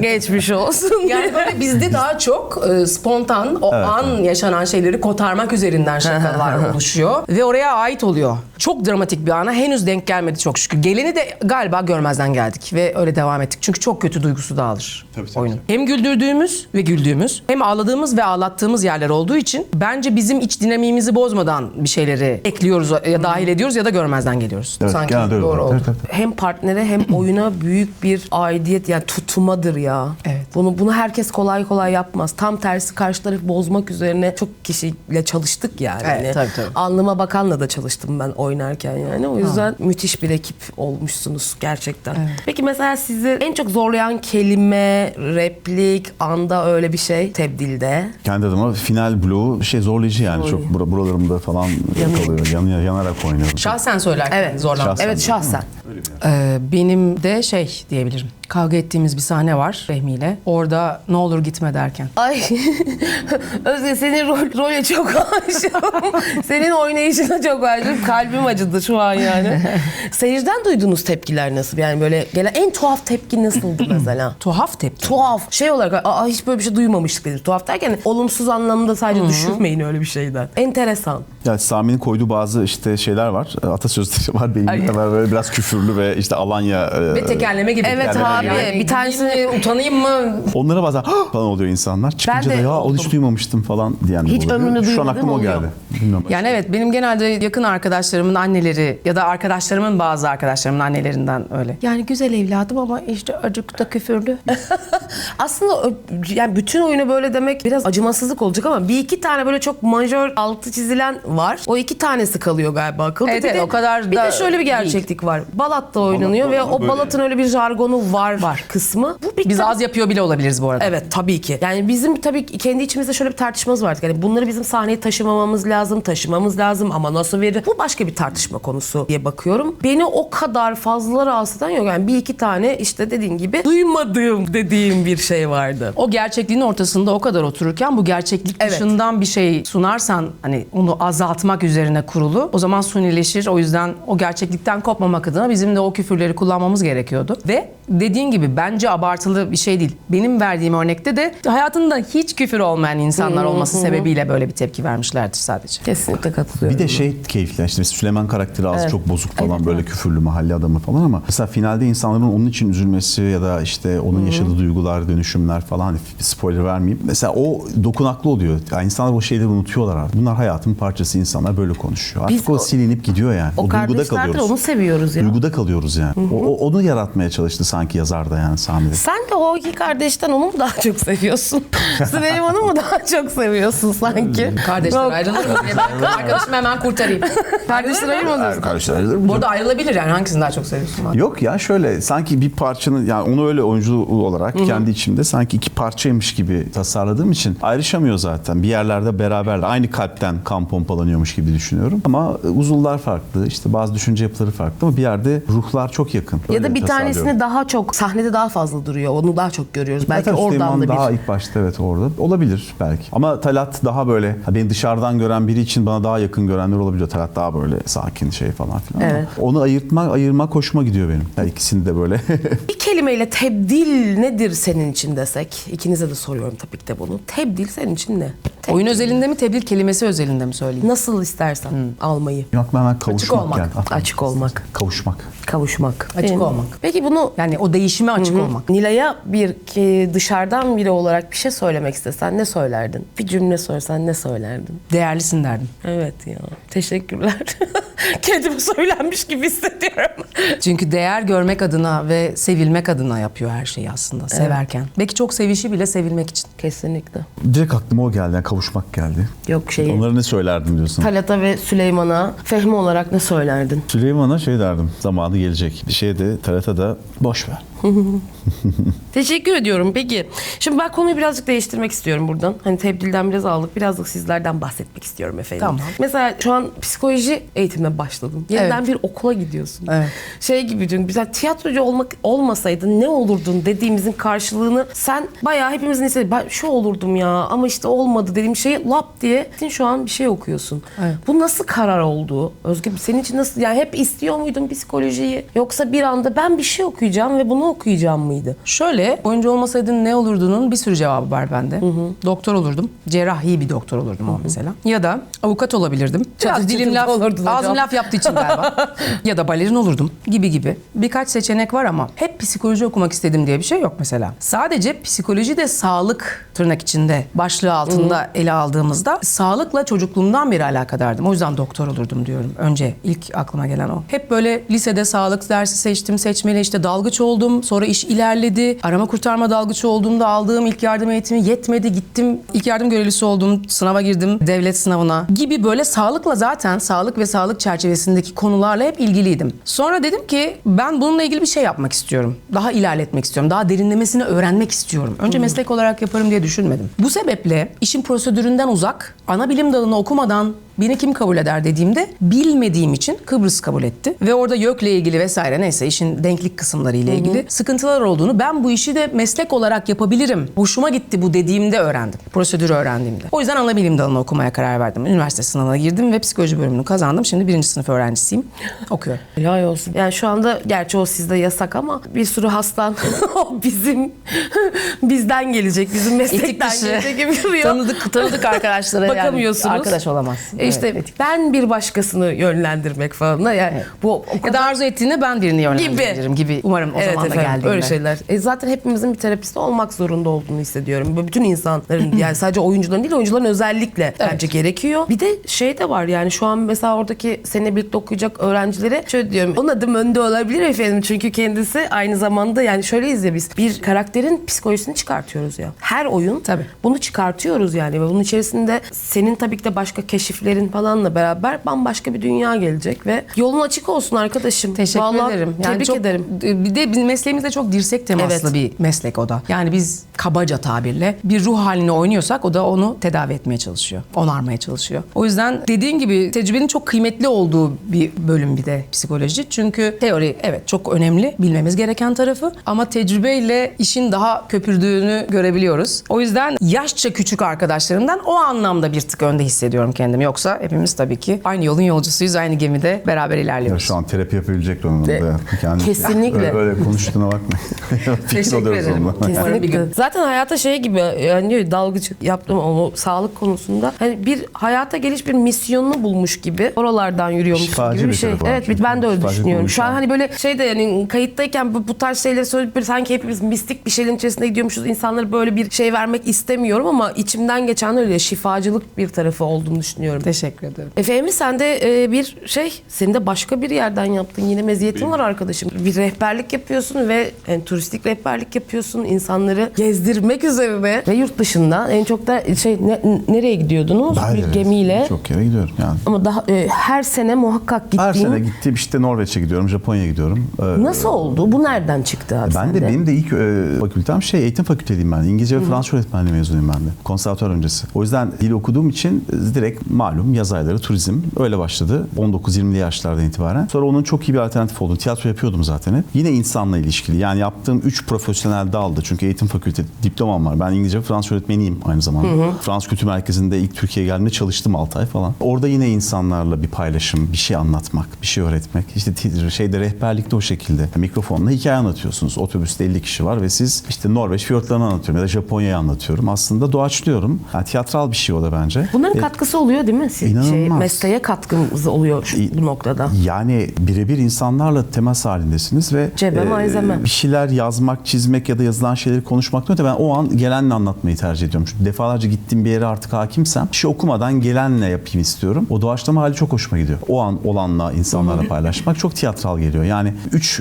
Geçmiş olsun. Yani böyle bizde daha çok spontan o an yaşanan şeyleri kotarmak üzerinden şakalar oluşuyor ve oraya ait oluyor. çok dramatik bir ana henüz denk gelmedi çok şükür. Geleni de galiba görmezden geldik ve öyle devam ettik. Çünkü çok kötü duygusu dağılır Tabii, oyunun. Hem güldürdüğümüz ve güldüğümüz hem ağladığımız ve ağlattığımız yerler olduğu için bence bizim iç dinamiğimizi bozmadan bir şeyleri ekliyoruz ya dahil ediyoruz ya da görmezden geliyoruz. Evet, Sanki genelde öyle doğru oluyor. oldu. Tabii, tabii. Hem partnere hem oyuna büyük bir aidiyet, yani tutumadır ya. Evet. Bunu herkes kolay kolay yapmaz. Tam tersi karşı tarafı bozmak üzerine çok kişiyle çalıştık yani. Evet, Hani tabii. Alnıma bakanla da çalıştım ben oynarken yani. O yüzden müthiş bir ekip olmuşsunuz gerçekten. Peki mesela sizi en çok zorlayan kelime, replik, anda öyle bir şey tebdilde? Kendi adıma final bloğu zorlayıcı yani. Çok buralarımda falan kalıyor. Yanarak oynuyorum. Şahsen söylerken Evet. zorlandım. Şahsen. Evet, şahsen. Benim de diyebilirim. Kavga ettiğimiz bir sahne var Fehmi ile. Orada ne olur gitme derken. Ay Özge, senin role çok aşığım. Senin oynayışına çok aşığım. Kalbim acıdı şu an yani. Seyirciden duyduğunuz tepkiler nasıl? Yani böyle gelen en tuhaf tepki nasıldı mesela? Tuhaf tepki. Tuhaf. Şey olarak hiç böyle bir şey duymamıştık dedim. Tuhaf derken olumsuz anlamda sadece düşünmeyin öyle bir şeyden. Enteresan. Yani Sami'nin koyduğu bazı şeyler var. Atasözleri var. Benim de var böyle biraz küfürlü ve Alanya Ve tekerleme gibi. Evet abi, bir tanesi- utanayım mı? onlara bazen falan oluyor insanlar. Çıkınca Ben de da ya onu hiç oldum. duymamıştım falan diyen de Hiç oluyor. ömrümde Şu an duymadığım aklıma o oluyor. geldi. Bilmiyorum. Yani evet, benim genelde yakın arkadaşlarımın anneleri ya da arkadaşlarımın bazı arkadaşlarımın annelerinden öyle. Yani güzel evladım ama işte acık da küfürlü. Aslında yani bütün oyunu böyle demek biraz acımasızlık olacak ama bir iki tane böyle çok majör altı çizilen var. O iki tanesi kalıyor galiba akılda. Evet, Bir evet, de- o kadar Bir da de şöyle bir gerçeklik var. Balat'ta oynanıyor ve o böyle. Balat'ın öyle bir jargonu var kısmı. Bu bir Biz az yapıyor bile olabiliriz bu arada. Evet, tabii ki. Yani bizim tabii ki kendi içimizde şöyle bir tartışmamız var. Yani bunları bizim sahneye taşımamamız lazım ama nasıl verir? Bu başka bir tartışma konusu diye bakıyorum. Beni o kadar fazla rahatsız eden yok. Yani bir iki tane işte dediğin gibi duymadığım dediğim bir şey vardı. O gerçekliğin ortasında o kadar otururken bu gerçeklik Evet. dışından bir şey sunarsan hani onu azaltmak üzerine kurulu, o zaman sunileşir. O yüzden o gerçeklikten kopmamak adına bizim de o küfürleri kullanmamız gerekiyordu. Ve dediğin gibi bence abartılı bir şey değil. Benim verdiğim örnekte de hayatında hiç küfür olmayan insanlar olması sebebiyle böyle bir tepki vermişlerdir sadece. Kesinlikle katılıyorum. Bir de keyifli. İşte Süleyman karakteri az çok bozuk falan böyle küfürlü mahalle adamı falan ama mesela finalde insanların onun için üzülmesi ya da işte onun yaşadığı duygular, dönüşümler falan, hani spoiler vermeyeyim. Mesela o dokunaklı oluyor. Yani insanlar o şeyleri unutuyorlar artık. Bunlar hayatın parçası, insanlar böyle konuşuyor. Artık Biz o silinip gidiyor yani. o duyguda kardeşlerdir, kalıyoruz. onu seviyoruz ya. Duyguda kalıyoruz yani. Onu yaratmaya çalıştı sanki yazar da yani Sami'de. Sen de o iki kardeşten onu mu daha çok seviyorsun? Süleyman'ı mı daha çok seviyorsun sanki? Kardeşler Yok. ayrılır mı diye ben arkadaşımı hemen kurtarayım. Kardeşler ayırmadınız. Kardeşler. Bu arada ayrılabilir yani, hangisini daha çok seviyorsun? Yok ya, şöyle sanki bir parçanın, yani onu öyle oyuncu olarak kendi içimde sanki iki parçaymış gibi tasarladığım için ayrışamıyor zaten. Bir yerlerde beraberler. Aynı kalpten kan pompalanıyormuş gibi düşünüyorum. Ama uzuvlar farklı, işte bazı düşünce yapıları farklı ama bir yerde ruhlar çok yakın. Ya da Öyle bir tasarlıyorum. tanesini daha çok sahnede daha fazla duruyor. Onu daha çok görüyoruz. Belki Zaten oradan Süleyman da bir. daha ilk başta evet orada. Olabilir belki. Ama Talat daha böyle, beni dışarıdan gören biri için bana daha yakın görenler olabiliyor. Talat daha böyle sakin falan filan. Evet. Ama onu ayırmak hoşuma gidiyor benim. Yani ikisini de böyle. Bir kelimeyle tebdil nedir senin için desek? İkinize de soruyorum tabii ki de bunu. Tebdil senin için ne? Oyun özelinde mi, tebdil kelimesi özelinde mi söyleyeyim? Nasıl istersen almayı. Aklıma hemen kavuşmak olmak. geldi. Açık olmak. Kavuşmak. Kavuşmak. Açık olmak. Peki bunu Yani o değişime açık olmak. Nilay'a dışarıdan biri olarak bir şey söylemek istesen ne söylerdin? Bir cümle söylesen ne söylerdin? Değerlisin derdim. Evet ya. Teşekkürler. Kendime söylenmiş gibi hissediyorum. Çünkü değer görmek adına ve sevilmek adına yapıyor her şeyi aslında severken. Belki çok sevişi bile sevilmek için. Kesinlikle. Direkt aklıma o geldi. Yani kavuşmak geldi. Yok şeyi. Onlara ne söylerdim diyorsun? Talat'a ve Süleyman'a Fehmi olarak ne söylerdin? Süleyman'a derdim. Zamanı gelecek. Talat'a da boş ver. Teşekkür ediyorum. Peki. Şimdi ben konuyu birazcık değiştirmek istiyorum buradan. Hani tebdilden biraz aldık. Birazcık sizlerden bahsetmek istiyorum efendim. Tamam. Mesela şu an psikoloji eğitimine başladın. Yeniden Evet. bir okula gidiyorsun. Evet. Şey gibi çünkü mesela tiyatrocu olmasaydın ne olurdun dediğimizin karşılığını sen bayağı hepimizin istediği, ben şu olurdum ya ama işte olmadı dediğim şeyi lap diye sen şu an bir şey okuyorsun. Evet. Bu nasıl karar oldu? Özge, senin için nasıl, yani hep istiyor muydun psikolojiyi yoksa bir anda ben bir şey okuyacağım ve bunu okuyacağım mıydı? Şöyle, oyuncu olmasaydın ne olurdunun bir sürü cevabı var bende. Doktor olurdum. Cerrahi bir doktor olurdum ama mesela. Ya da avukat olabilirdim. Biraz Çatır dilim çatır laf, olurdun hocam. ağzım laf yaptığı için galiba. Ya da balerin olurdum gibi. Birkaç seçenek var ama hep psikoloji okumak istedim diye bir şey yok mesela. Sadece psikoloji de sağlık tırnak içinde başlığı altında ele aldığımızda sağlıkla çocukluğumdan beri alakadardım. O yüzden doktor olurdum diyorum. Önce ilk aklıma gelen o. Hep böyle lisede sağlık dersi seçtim, seçmeli işte dalgıç oldum. Sonra iş ilerledi. Arama kurtarma dalgıcı olduğumda aldığım ilk yardım eğitimi yetmedi. Gittim ilk yardım görevlisi oldum. Sınava girdim. Devlet sınavına gibi böyle sağlıkla zaten sağlık ve sağlık çerçevesindeki konularla hep ilgiliydim. Sonra dedim ki ben bununla ilgili bir şey yapmak istiyorum. Daha ilerletmek istiyorum. Daha derinlemesine öğrenmek istiyorum. Önce meslek olarak yaparım diye düşünmedim. Bu sebeple işin prosedüründen uzak, ana bilim dalını okumadan beni kim kabul eder dediğimde bilmediğim için Kıbrıs kabul etti. Ve orada YÖK'le ilgili vesaire neyse işin denklik kısımları ile ilgili sıkıntılar olduğunu, ben bu işi de meslek olarak yapabilirim, hoşuma gitti bu dediğimde öğrendim. Prosedürü öğrendiğimde. O yüzden ana bilim dalını okumaya karar verdim. Üniversite sınavına girdim ve psikoloji bölümünü kazandım. Şimdi 1. sınıf öğrencisiyim. Okuyorum. Helal olsun. Yani şu anda gerçi o sizde yasak ama bir sürü hastan o bizden gelecek, bizim meslekten gelecek gibi duruyor. Tanıdık arkadaşlara Bakamıyorsunuz. yani arkadaş olamaz. İşte Evet. ben bir başkasını yönlendirmek falan da yani bu Ya da arzu ettiğinde ben birini yönlendiririm gibi. Umarım o zaman da geldiğinde. öyle şeyler. Zaten hepimizin bir terapisti olmak zorunda olduğunu hissediyorum. Böyle bütün insanların yani sadece oyuncuların değil, oyuncuların özellikle bence gerekiyor. Bir de şey de var yani şu an mesela oradaki seninle birlikte okuyacak öğrencilere şöyle diyorum. Onun adım önde olabilir efendim. Çünkü kendisi aynı zamanda yani şöyleyiz ya, biz bir karakterin psikolojisini çıkartıyoruz ya. Her oyun Tabii. bunu çıkartıyoruz yani ve bunun içerisinde senin tabii ki de başka keşiflerin falanla beraber bambaşka bir dünya gelecek ve yolun açık olsun arkadaşım. Teşekkür Vallahi ederim. Tebrik çok, ederim. Bir de bizim mesleğimizde çok dirsek temaslı Evet. bir meslek o da. Yani biz kabaca tabirle bir ruh halini oynuyorsak o da onu tedavi etmeye çalışıyor. Onarmaya çalışıyor. O yüzden dediğin gibi tecrübenin çok kıymetli olduğu bir bölüm bir de psikoloji. Çünkü teori evet çok önemli, bilmemiz gereken tarafı ama tecrübeyle işin daha köpürdüğünü görebiliyoruz. O yüzden yaşça küçük arkadaşlarımdan o anlamda bir tık önde hissediyorum kendimi. Yoksa hepimiz tabii ki aynı yolun yolcusuyuz, aynı gemide beraber Ya ilerliyoruz. şu an terapi yapabilecek donanımda. Yani Kesinlikle. Öyle konuştuğuna bakma. Teşekkür ederim. Umarım bir gün. Zaten hayata şey gibi yani diyor, dalgıcılık yaptım o sağlık konusunda. Hani bir hayata geliş bir misyonunu bulmuş gibi oralardan yürüyormuş Şifacı gibi bir bir şey. tarafı var Evet çünkü. ben de öyle Şifacı düşünüyorum. Şu an konuşan. hani böyle şey de yani kayıttayken bu tarz şeyleri söyleyip böyle sanki hepimiz mistik bir şeyin içerisinde gidiyormuşuz. İnsanlara böyle bir şey vermek istemiyorum ama içimden geçen öyle şifacılık bir tarafı olduğunu düşünüyorum. Teşekkür ederim. Efendim sen de bir şey, senin de başka bir yerden yaptın. Yine meziyetin var arkadaşım. Bir rehberlik yapıyorsun ve yani turistik rehberlik yapıyorsun. İnsanları gezdirmek üzerine ve yurt dışında en çok da nereye gidiyordunuz? Bir Evet, gemiyle. çok yere gidiyorum yani. Ama daha her sene muhakkak gittiğin. Her sene gittiğim işte Norveç'e gidiyorum, Japonya'ya gidiyorum. Nasıl oldu? Bu nereden çıktı abi Ben de sende? benim de ilk fakültem eğitim fakülteydim ben. İngilizce ve Fransızca öğretmenliği mezunuyum ben de. Konservatuvar öncesi. O yüzden dil okuduğum için direkt malum yaz ayları turizm öyle başladı. 19-20'li yaşlardan itibaren. Sonra onun çok iyi bir alternatif oldu. Tiyatro yapıyordum zaten hep. Yine insanla ilişkili. Yani yaptığım 3 profesyonel daldı. Çünkü eğitim fakültesi diplomam var. Ben İngilizce ve Fransızca öğretmeniyim aynı zamanda. Fransız Kültür Merkezi'nde ilk Türkiye'ye geldiğimde çalıştım 6 ay falan. Orada yine insanlarla bir paylaşım, bir şey anlatmak, bir şey öğretmek. İşte rehberlikte o şekilde. Mikrofonla hikaye anlatıyorsunuz. Otobüste 50 kişi var ve siz işte Norveç fiyortlarını anlatıyorum ya da Japonya'yı anlatıyorum. Aslında doğaçlıyorum. Yani tiyatral bir şey o da bence. Bunların katkısı oluyor değil mi? İnanılmaz. Mesleğe katkımız oluyor bu noktada. Yani birebir insanlarla temas halindesiniz ve Cebe malzeme. bir şeyler yazmak, çizmek ya da yazılan şeyleri konuşmaktan öte ben o an gelenle anlatmayı tercih ediyorum. Çünkü defalarca gittiğim bir yere artık hakimsem bir şey okumadan gelenle yapayım istiyorum. O doğaçlama hali çok hoşuma gidiyor. O an olanla insanlarla paylaşmak çok tiyatral geliyor. Yani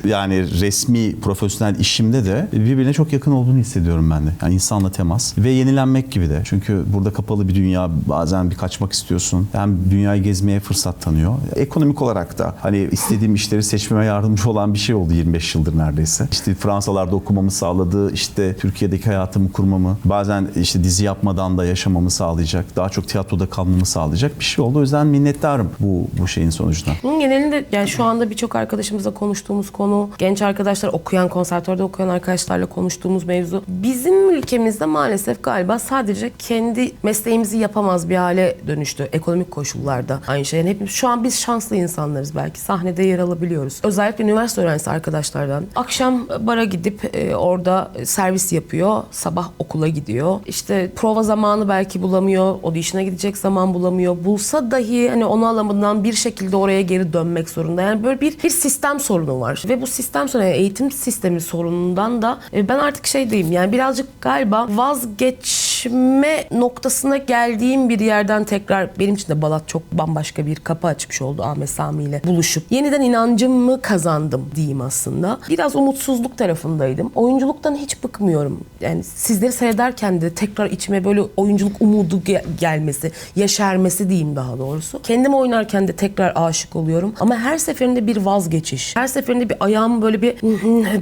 yani resmi, profesyonel işimde de birbirine çok yakın olduğunu hissediyorum ben de. Yani insanla temas ve yenilenmek gibi de. Çünkü burada kapalı bir dünya, bazen bir kaçmak istiyorsun. Hem dünyayı gezmeye fırsat tanıyor. Ekonomik olarak da hani istediğim işleri seçmeme yardımcı olan bir şey oldu 25 yıldır neredeyse. İşte Fransalarda okumamı sağladı, işte Türkiye'deki hayatımı kurmamı, bazen işte dizi yapmadan da yaşamamı sağlayacak, daha çok tiyatroda kalmamı sağlayacak bir şey oldu. O yüzden minnettarım bu şeyin sonucunda. Bunun genelinde yani şu anda birçok arkadaşımızla konuştuğumuz konu, genç arkadaşlar okuyan, konservatuvarda okuyan arkadaşlarla konuştuğumuz mevzu. Bizim ülkemizde maalesef galiba sadece kendi mesleğimizi yapamaz bir hale dönüştü. ekonomik koşullarda aynı şey. Yani hepimiz şu an biz şanslı insanlarız, belki sahnede yer alabiliyoruz. Özellikle üniversite öğrencisi arkadaşlardan akşam bara gidip orada servis yapıyor, sabah okula gidiyor. İşte prova zamanı belki bulamıyor, audition'a gidecek zaman bulamıyor. Bulsa dahi hani onu alamadan bir şekilde oraya geri dönmek zorunda. Yani böyle bir sistem sorunu var. Ve bu sistem sorunu, yani eğitim sistemi sorunundan da ben artık şey diyeyim, yani birazcık galiba vazgeçme noktasına geldiğim bir yerden tekrar benim için de Balat çok bambaşka bir kapı açmış oldu Ahmet Sami ile buluşup. Yeniden inancımı kazandım diyeyim aslında. Biraz umutsuzluk tarafındaydım. Oyunculuktan hiç bıkmıyorum. Yani sizleri seyrederken de tekrar içime böyle oyunculuk umudu gelmesi, yeşermesi diyeyim daha doğrusu. Kendim oynarken de tekrar aşık oluyorum. Ama her seferinde bir vazgeçiş. Her seferinde bir ayağım böyle bir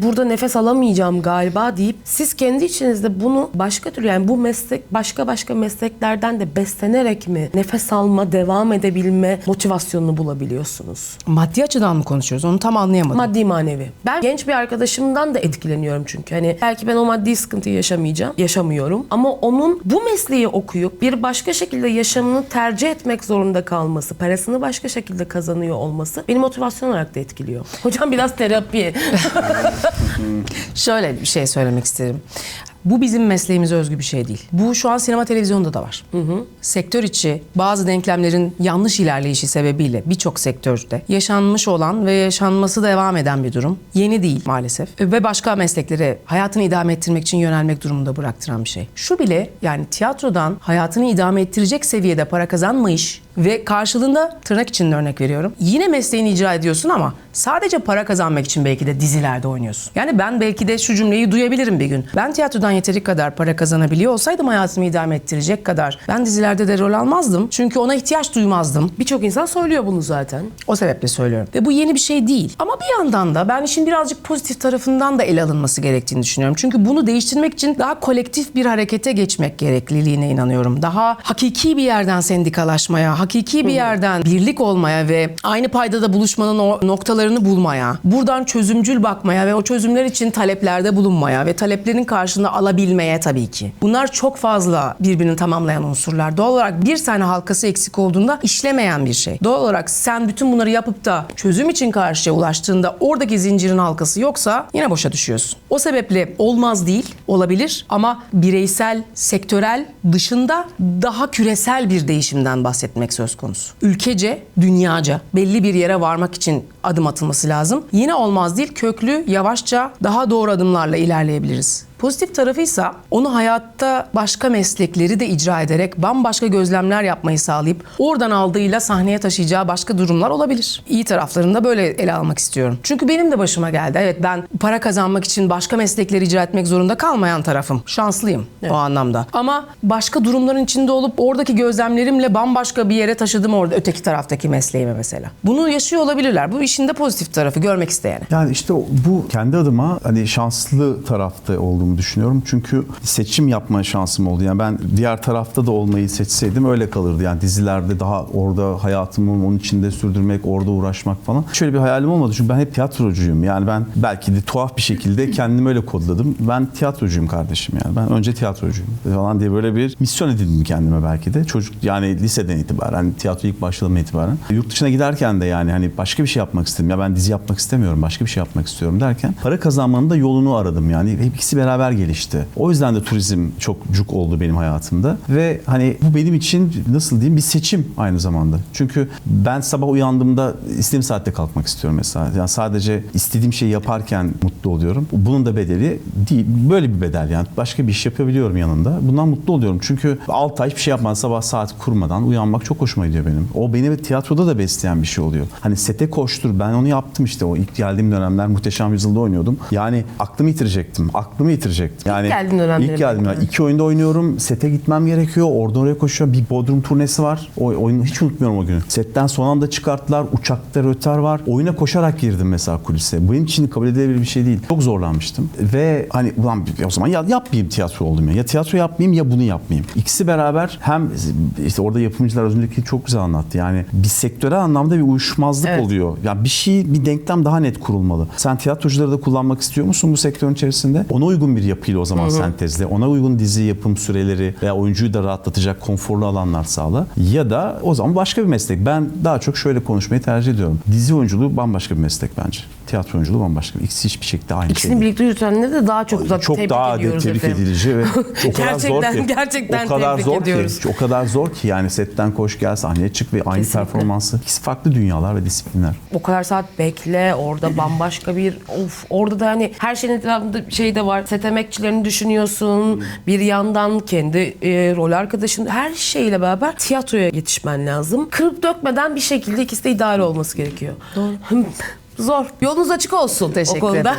burada nefes alamayacağım galiba deyip siz kendi içinizde bunu başka türlü, yani bu meslek başka mesleklerden de beslenerek mi nefes alma, devam edebilme motivasyonunu bulabiliyorsunuz? Maddi açıdan mı konuşuyoruz? Onu tam anlayamadım. Maddi manevi. Ben genç bir arkadaşımdan da etkileniyorum çünkü. Hani belki ben o maddi sıkıntıyı yaşamıyorum. Ama onun bu mesleği okuyup bir başka şekilde yaşamını tercih etmek zorunda kalması, parasını başka şekilde kazanıyor olması beni motivasyon olarak da etkiliyor. Hocam biraz terapi. Şöyle bir şey söylemek isterim. Bu bizim mesleğimize özgü bir şey değil. Bu şu an sinema televizyonda da var. Sektör içi bazı denklemlerin yanlış ilerleyişi sebebiyle birçok sektörde yaşanmış olan ve yaşanması devam eden bir durum. Yeni değil maalesef. Ve başka mesleklere hayatını idame ettirmek için yönelmek durumunda bıraktıran bir şey. Şu bile, yani tiyatrodan hayatını idame ettirecek seviyede para kazanmayış ve karşılığında, tırnak içinde örnek veriyorum, yine mesleğini icra ediyorsun ama sadece para kazanmak için belki de dizilerde oynuyorsun. Yani ben belki de şu cümleyi duyabilirim bir gün. Ben tiyatrodan yeteri kadar para kazanabiliyor olsaydım hayatımı idame ettirecek kadar ben dizilerde de rol almazdım. Çünkü ona ihtiyaç duymazdım. Birçok insan söylüyor bunu zaten. O sebeple söylüyorum. Ve bu yeni bir şey değil. Ama bir yandan da ben işin birazcık pozitif tarafından da ele alınması gerektiğini düşünüyorum. Çünkü bunu değiştirmek için daha kolektif bir harekete geçmek gerekliliğine inanıyorum. Daha hakiki bir yerden sendikalaşmaya, hakiki bir yerden birlik olmaya ve aynı paydada buluşmanın o noktalarını bulmaya, buradan çözümcül bakmaya ve o çözümler için taleplerde bulunmaya ve taleplerin karşılığını alabilmeye tabii ki. Bunlar çok fazla birbirini tamamlayan unsurlar. Doğal olarak bir tane halkası eksik olduğunda işlemeyen bir şey. Doğal olarak sen bütün bunları yapıp da çözüm için karşıya ulaştığında oradaki zincirin halkası yoksa yine boşa düşüyorsun. O sebeple olmaz değil, olabilir ama bireysel, sektörel dışında daha küresel bir değişimden bahsetmek söz konusu. Ülkece, dünyaca belli bir yere varmak için adım atılması lazım. Yine olmaz değil, köklü, yavaşça daha doğru adımlarla ilerleyebiliriz. Pozitif tarafıysa onu hayatta başka meslekleri de icra ederek bambaşka gözlemler yapmayı sağlayıp oradan aldığıyla sahneye taşıyacağı başka durumlar olabilir. İyi taraflarını da böyle ele almak istiyorum. Çünkü benim de başıma geldi. Evet, ben para kazanmak için başka meslekleri icra etmek zorunda kalmayan tarafım. Şanslıyım o anlamda. Ama başka durumların içinde olup oradaki gözlemlerimle bambaşka bir yere taşıdım orada öteki taraftaki mesleğime mesela. Bunu yaşıyor olabilirler. Bu işin de pozitif tarafı görmek isteyene. Yani işte bu kendi adıma hani şanslı tarafta olduğumu düşünüyorum. Çünkü seçim yapma şansım oldu. Yani ben diğer tarafta da olmayı seçseydim öyle kalırdı. Yani dizilerde daha orada hayatımı onun içinde sürdürmek, orada uğraşmak falan. Şöyle bir hayalim olmadı. Çünkü ben hep tiyatrocuyum. Yani ben belki de tuhaf bir şekilde kendimi öyle kodladım. Ben tiyatrocuyum kardeşim yani. Ben önce tiyatrocuyum falan diye böyle bir misyon edindim kendime belki de. Çocuk yani liseden itibaren, tiyatro ilk başladığım itibaren. Yurt dışına giderken de yani hani başka bir şey yapmak istedim. Ya ben dizi yapmak istemiyorum, başka bir şey yapmak istiyorum derken para kazanmanın da yolunu aradım yani. Hep ikisi beraber gelişti. O yüzden de turizm çok cuk oldu benim hayatımda ve hani bu benim için nasıl diyeyim bir seçim aynı zamanda. Çünkü ben sabah uyandığımda istediğim saatte kalkmak istiyorum mesela. Yani sadece istediğim şeyi yaparken mutlu oluyorum. Bunun da bedeli değil. Böyle bir bedel yani. Başka bir iş yapabiliyorum yanında. Bundan mutlu oluyorum. Çünkü 6 ay hiçbir şey yapmadan sabah saat kurmadan uyanmak çok hoşuma gidiyor benim. O beni tiyatroda da besleyen bir şey oluyor. Hani sete koştur. Ben onu yaptım işte. O ilk geldiğim dönemler Muhteşem Yüzyıl'da oynuyordum. Yani aklımı yitirecektim. Yani ilk geldiğim dönemler. 2 oyunda oynuyorum. Sete gitmem gerekiyor. Oradan oraya koşuyorum. Bir Bodrum turnesi var. O oyunu hiç unutmuyorum o günü. Setten son anda çıkarttılar. Uçakta rötar var. Oyuna koşarak girdim mesela kulise. Benim için kabul edilebilir bir şey değil. Çok zorlanmıştım. Ve hani ulan o zaman ya yapmayayım tiyatro oldum ya. Ya tiyatro yapmayayım ya bunu yapmayayım. İkisi beraber hem işte orada yapımcılar az önceki çok güzel anlattı. Yani bir sektörel anlamda bir uyuşmazlık oluyor. Ya bir denklem daha net kurulmalı. Sen tiyatrocuları da kullanmak istiyor musun bu sektörün içerisinde? Ona uygun uygun bir yapıyla o zaman sentezle, ona uygun dizi yapım süreleri veya oyuncuyu da rahatlatacak konforlu alanlar sağla. Ya da o zaman başka bir meslek. Ben daha çok şöyle konuşmayı tercih ediyorum. Dizi oyunculuğu bambaşka bir meslek bence. Tiyatro oyunculuğu bambaşka. İkisi hiçbir şekilde aynı şey İkisini değil. birlikte yürütenleri de daha çok Çok daha tebrik edilici ve o kadar zor ki. Gerçekten o kadar tebrik zor ediyoruz. ki. O kadar zor ki yani setten koş gel sahneye çık ve aynı Kesinlikle. performansı. İkisi farklı dünyalar ve disiplinler. O kadar saat bekle, orada bambaşka bir orada da hani her şeyin etrafında şey de var. Set emekçilerini düşünüyorsun. Bir yandan kendi rol arkadaşın, her şeyle beraber tiyatroya yetişmen lazım. Kırıp dökmeden bir şekilde ikisi de ideal olması gerekiyor. Doğru. Zor. Yolunuz açık olsun Teşekkür o konuda. ederim.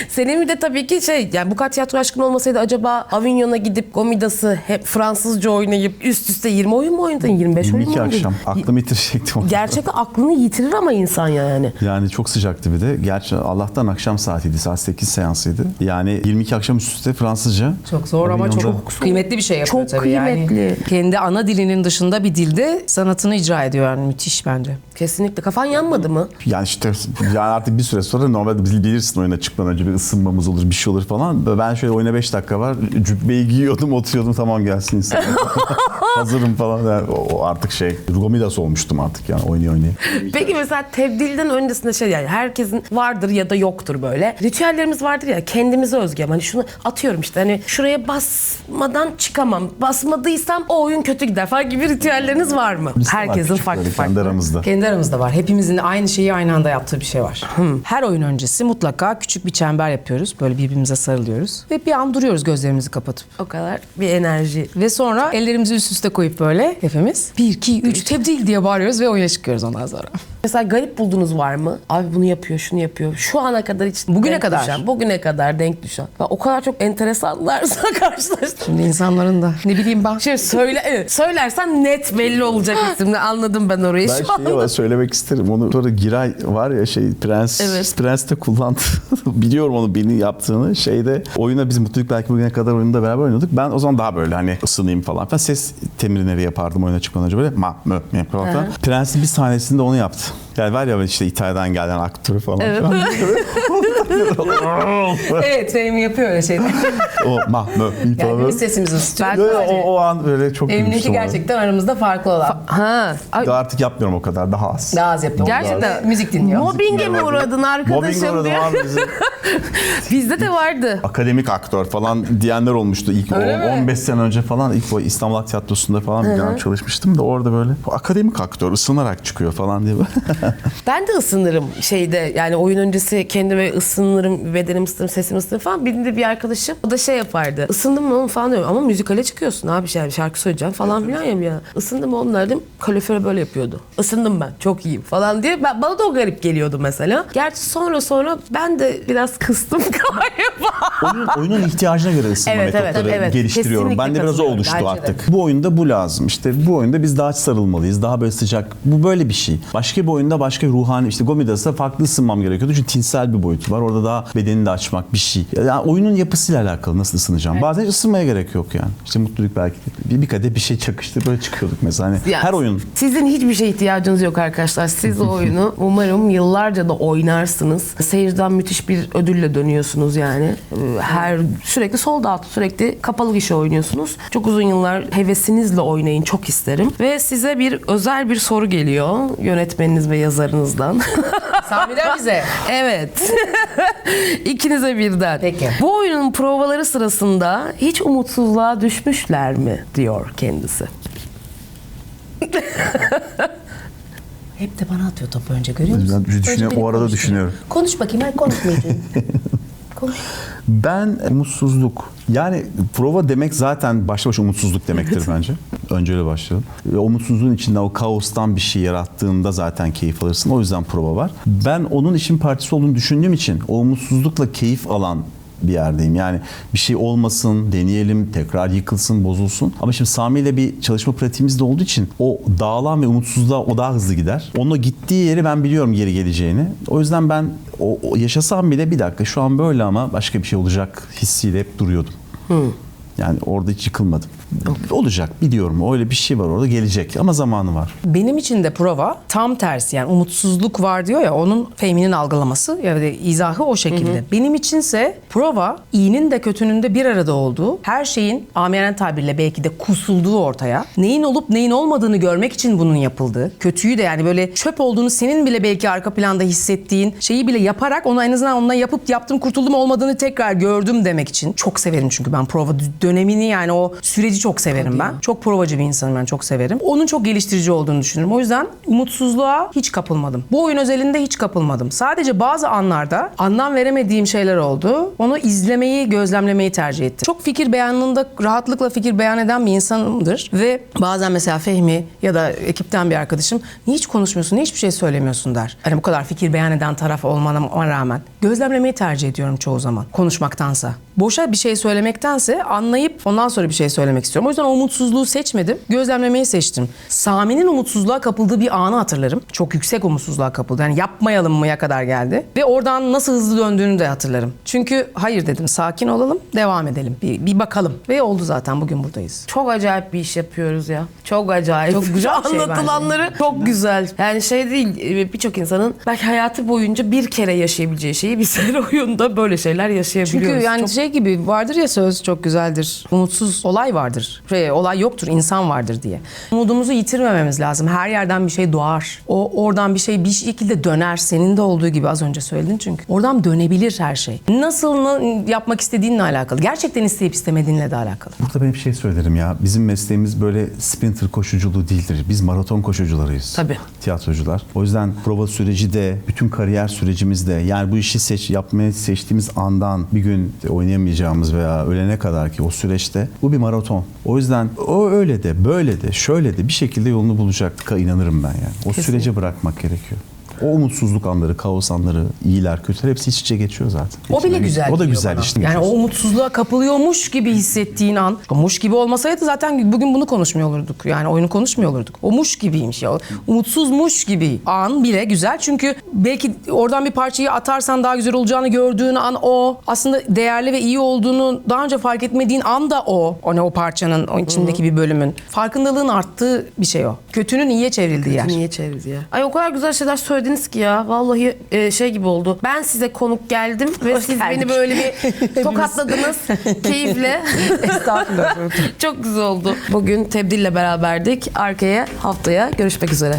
Senin bir de tabii ki yani bu kadar tiyatro aşkın olmasaydı acaba Avignon'a gidip Gomidas'ı hep Fransızca oynayıp üst üste 20 oyun mu oynadın? 25 oyun mu 22 oynadın? akşam. Aklımı yitirecektim. Gerçekten aklını yitirir ama insan yani. Yani çok sıcaktı bir de. Gerçi Allah'tan akşam saatiydi. Saat 8 seansıydı. Yani 22 akşam üst üste Fransızca. Çok zor ama Avignon'da. çok kıymetli bir şey yapıyor Çok tabii. Yani kıymetli. kendi ana dilinin dışında bir dilde sanatını icra ediyor yani müthiş bence. Kesinlikle. Kafan yanmadı mı? Yani işte yani artık bir süre sonra normalde bilirsin oyuna çıkmadan önce bir ısınmamız olur, bir şey olur falan. Ben şöyle oyuna 5 dakika var. Cübbeyi giyiyordum, oturuyordum, tamam gelsin insan. Hazırım falan. Yani o artık şey, Gomidas olmuştum artık yani oynaya. Peki mesela tebdilden öncesinde şey yani herkesin vardır ya da yoktur böyle. Ritüellerimiz vardır ya kendimize özgü. Hani şunu atıyorum işte hani şuraya basmadan çıkamam. Basmadıysam o oyun kötü gider falan gibi ritüelleriniz var mı? Biz de var Herkesin küçük farklı böyle farklı. kendi aramızda. Kendi aramızda var. Hepimizin aynı şeyi aynı anda yaptığı bir şey var. Her oyun öncesi mutlaka küçük bir çember yapıyoruz. Böyle birbirimize sarılıyoruz. Ve bir an duruyoruz gözlerimizi kapatıp. O kadar bir enerji. Ve sonra ellerimizi üst üste koyup böyle hepimiz 1, 2, 3 tebdil diye bağırıyoruz ve oyuna çıkıyoruz ondan sonra. Mesela garip buldunuz var mı? Abi bunu yapıyor, şunu yapıyor. Şu ana kadar hiç Bugüne denk kadar. düşen, bugüne kadar denk düşen. Ben o kadar çok enteresanlarsa karşılaştım. Şimdi insanların da ne bileyim ben. Şimdi söylersen net belli olacak isimle anladım ben orayı Ben şu anda. şeyi söylemek isterim. Onu sonra Giray var ya Prens. Evet. Prens de kullandı. Biliyorum onu benim yaptığını. Oyuna biz Mutluluk Belki Bugüne Kadar oyununda beraber oynadık. Ben o zaman daha böyle hani ısınayım falan. Ses temirleri yapardım oyuna çıkmadan önce böyle. Mö falan. Prens'in bir sahnesinde onu yaptı. Yani var ya işte İtalya'dan gelen aktörü falan. Evet. Evet Fehmi yapıyor öyle şeyler. O mö Yani biz sesimizi tutuyoruz. Böyle o an böyle çok Fehmi'ninki gülmüştüm. gerçekten aramızda farklı olan. Ha. Ay, Artık yapmıyorum o kadar. Daha az. Daha az yapıyor. gerçekten. Müzik dinliyor. Mobbinge mi uğradın Mobbing arkadaşım uğradım diye. abi bizim. Bizde de vardı. Akademik aktör falan diyenler olmuştu. İlk Öyle mi? 15 sene önce falan ilk o İstanbul Halk Tiyatrosu'nda falan bir dönem çalışmıştım da orada böyle akademik aktör ısınarak çıkıyor falan diye. Ben de ısınırım şeyde yani oyun öncesi kendime ısınırım, bedenimi ısınırım, sesimi ısınırım falan. Benim de bir arkadaşım o da şey yapardı. Isındın mı oğlum falan diyorum ama müzikale çıkıyorsun abi yani şarkı söyleyeceğim falan filan ya. Isındın mı oğlum derdim. Kalorifere böyle yapıyordu. Isındım ben çok iyiyim falan diye. Bana da o garip geliyordu mesela. Gerçi sonra ben de biraz kıstım galiba. Oyunun ihtiyacına göre ısınma Evet, metotları evet. geliştiriyorum. Kesinlikle Ben de biraz o katılıyorum. oluştu Bence de. artık. Bu oyunda bu lazım. İşte bu oyunda biz daha sarılmalıyız. Daha böyle sıcak. Bu böyle bir şey. Başka bir oyunda başka bir ruhani işte Gomidas'ta farklı ısınmam gerekiyordu. Çünkü tinsel bir boyutu var. Orada daha bedenini de açmak bir şey. Yani oyunun yapısıyla alakalı nasıl ısınacağım. Evet. Bazen ısınmaya gerek yok yani. İşte Mutluluk Belki bir kadeh bir şey çakıştı böyle çıkıyorduk mesela. Hani Ya, her oyun. Sizin hiçbir şeye ihtiyacınız yok arkadaşlar. Siz o oyunu umarım yıllarca da oynarsınız. Seyirciden müthiş bir ödülle dönüyorsunuz yani. Sürekli sold out, sürekli kapalı gişe oynuyorsunuz. Çok uzun yıllar hevesinizle oynayın. Çok isterim. Ve size özel bir soru geliyor yönetmeniniz ve yazarınızdan. Sami'den bize. Evet. İkinize birden. Peki. Bu oyunun provaları sırasında hiç umutsuzluğa düşmüşler mi diyor kendisi. Hep de bana atıyor topu önce görüyor musun? Ben düşünüyorum, Önce o arada beni düşünüyorum. Konuş bakayım ben konuşmayacağım. Konuş. Ben umutsuzluk. Yani prova demek zaten başlı başına umutsuzluk demektir bence. Önce öyle başlayalım. Ve o umutsuzluğun içinde o kaostan bir şey yarattığında zaten keyif alırsın. O yüzden prova var. Ben onun işin partisi olduğunu düşündüğüm için o umutsuzlukla keyif alan bir yerdeyim. Yani bir şey olmasın, deneyelim, tekrar yıkılsın, bozulsun. Ama şimdi Sami ile bir çalışma pratiğimiz de olduğu için o dağılan ve umutsuzluğa o daha hızlı gider. Onun o gittiği yeri ben biliyorum geri geleceğini. O yüzden ben o yaşasam bile bir dakika şu an böyle ama başka bir şey olacak hissiyle hep duruyordum. Yani orada hiç yıkılmadım. Olacak, biliyorum, öyle bir şey var orada, gelecek ama zamanı var. Benim için de prova tam tersi, yani umutsuzluk var diyor ya, onun Fehmi'nin algılaması ya da izahı o şekilde. Benim içinse prova iyinin de kötünün de bir arada olduğu, her şeyin amiyane tabirle belki de kusulduğu ortaya, neyin olup neyin olmadığını görmek için bunun yapıldığı, kötüyü de yani böyle çöp olduğunu senin bile belki arka planda hissettiğin şeyi bile yaparak onu en azından onunla yaptım kurtuldum, olmadığını tekrar gördüm demek için. Çok severim çünkü ben prova dönemini, yani o süreci çok severim ben. Çok provacı bir insanım, ben çok severim. Onun çok geliştirici olduğunu düşünüyorum. O yüzden umutsuzluğa hiç kapılmadım. Bu oyun özelinde hiç kapılmadım. Sadece bazı anlarda anlam veremediğim şeyler oldu. Onu izlemeyi, gözlemlemeyi tercih ettim. Çok fikir beyanında rahatlıkla fikir beyan eden bir insanımdır. Ve bazen mesela Fehmi ya da ekipten bir arkadaşım, niye hiç konuşmuyorsun, niye hiçbir şey söylemiyorsun der. Hani bu kadar fikir beyan eden taraf olmama rağmen. Gözlemlemeyi tercih ediyorum çoğu zaman konuşmaktansa. Boşa bir şey söylemektense anlayıp ondan sonra bir şey söylemek istiyorum. O yüzden o umutsuzluğu seçmedim. Gözlemlemeyi seçtim. Sami'nin umutsuzluğa kapıldığı bir anı hatırlarım. Çok yüksek umutsuzluğa kapıldı. Yani yapmayalım mıya kadar geldi. Ve oradan nasıl hızlı döndüğünü de hatırlarım. Çünkü hayır dedim, sakin olalım, devam edelim. Bir bakalım. Ve oldu zaten, bugün buradayız. Çok acayip bir iş yapıyoruz ya. Çok acayip. Çok güzel bir şey Anlatılanları çok güzel. Yani şey değil, birçok insanın belki hayatı boyunca bir kere yaşayabileceği şeyi bir senaryoda böyle şeyler yaşayabiliyoruz. Çünkü yani Çok- şey gibi vardır ya, söz çok güzeldir. Umutsuz olay vardır. Olay yoktur, insan vardır diye. Umudumuzu yitirmememiz lazım. Her yerden bir şey doğar. Oradan bir şey bir şekilde döner. Senin de olduğu gibi az önce söyledin çünkü. Oradan dönebilir her şey. Nasıl yapmak istediğinle alakalı. Gerçekten isteyip istemediğinle de alakalı. Burada ben bir şey söylerim ya. Bizim mesleğimiz böyle sprinter koşuculuğu değildir. Biz maraton koşucularıyız. Tabii. Tiyatrocular. O yüzden prova süreci de, bütün kariyer sürecimizde, yani bu işi yapmayı seçtiğimiz andan bir gün oynayamayacağımız veya ölene kadar ki o süreçte, bu bir maraton. O yüzden o öyle de, böyle de, şöyle de bir şekilde yolunu bulacak, inanırım ben yani. O sürece bırakmak gerekiyor. O umutsuzluk anları, kaos anları, iyiler, kötüler hepsi iç içe geçiyor zaten. O bile güzel. O da geliyor güzel bana. işte. Yani o umutsuzluğa kapılıyormuş gibi hissettiğin an. Muş gibi olmasaydı zaten bugün bunu konuşmuyor olurduk. Yani oyunu konuşmuyor olurduk. O muş gibiymiş ya. Umutsuzmuş gibi an bile güzel. Çünkü belki oradan bir parçayı atarsan daha güzel olacağını gördüğün an o. Aslında değerli ve iyi olduğunu daha önce fark etmediğin an da o. O parçanın, o içindeki bir bölümün. Farkındalığın arttığı bir şey o. Kötünün iyiye çevrildiği yer. Niye çevirdi ya? Ay o kadar güzel şeyler söylediniz ki ya. Vallahi şey gibi oldu. Ben size konuk geldim ve Hoş siz geldik. beni böyle bir tokatladınız keyifle. Estağfurullah. Çok güzel oldu. Bugün Tebdil'le beraberdik. Arkaya haftaya görüşmek üzere.